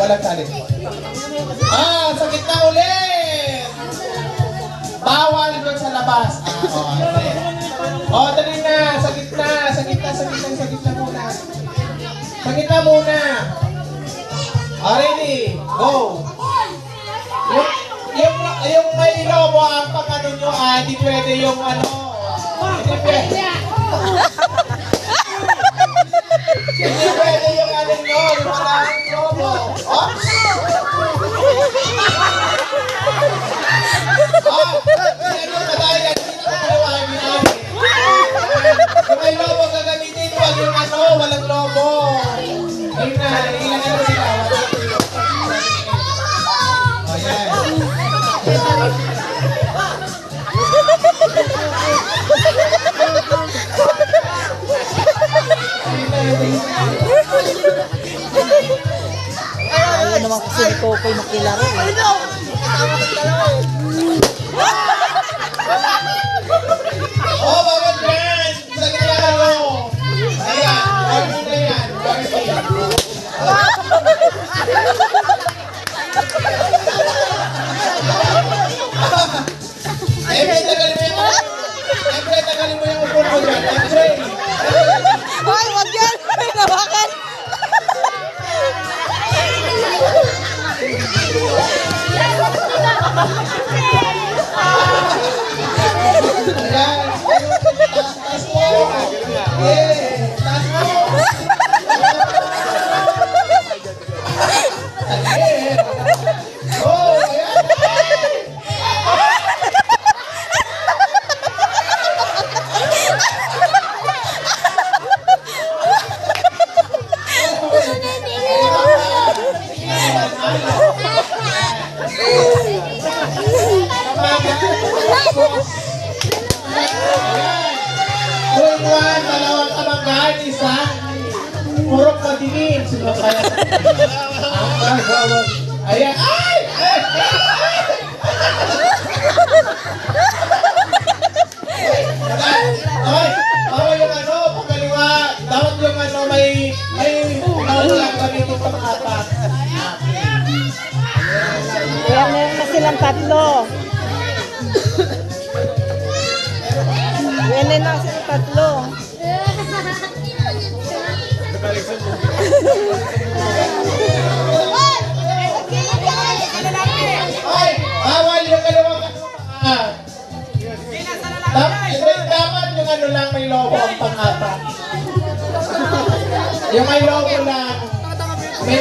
Walang challenge. Sa gitna ulit! Bawal doon sa labas. Okay. Dali na. Sa gitna. Sa gitna muna. Sa gitna muna. Ready? Go! Yung may lobo ang pang-ano nyo, hindi pwede yung ano. Hindi pwede. Hindi pwede yung ano nyo, yung maraming lobo. Yung may lobo gagamitin, huwag yung ano, walang lobo. Ayun na, ilan ano sila. Ayaw naman kasi ni Kokoy makilaro eh. Bawal dyan! Sa gilaro! Ayan, bawal na yan. Tagalin mo yung upon ko dyan. Ay, wag yan! May nawakan! Dalawang kamanggahan, isang purok madilim. Sino kaya? Ayan. Ay! Bawal yung ano, pagkaliwa. Dapat yung ano, may naulang kami ito pang-apat. Kaya meron na silang tatlo. Meron na silang tatlo. Ay! Bawal yung kalawang dapat yung ano lang may logo ang pang-apat. Yung may logo lang. May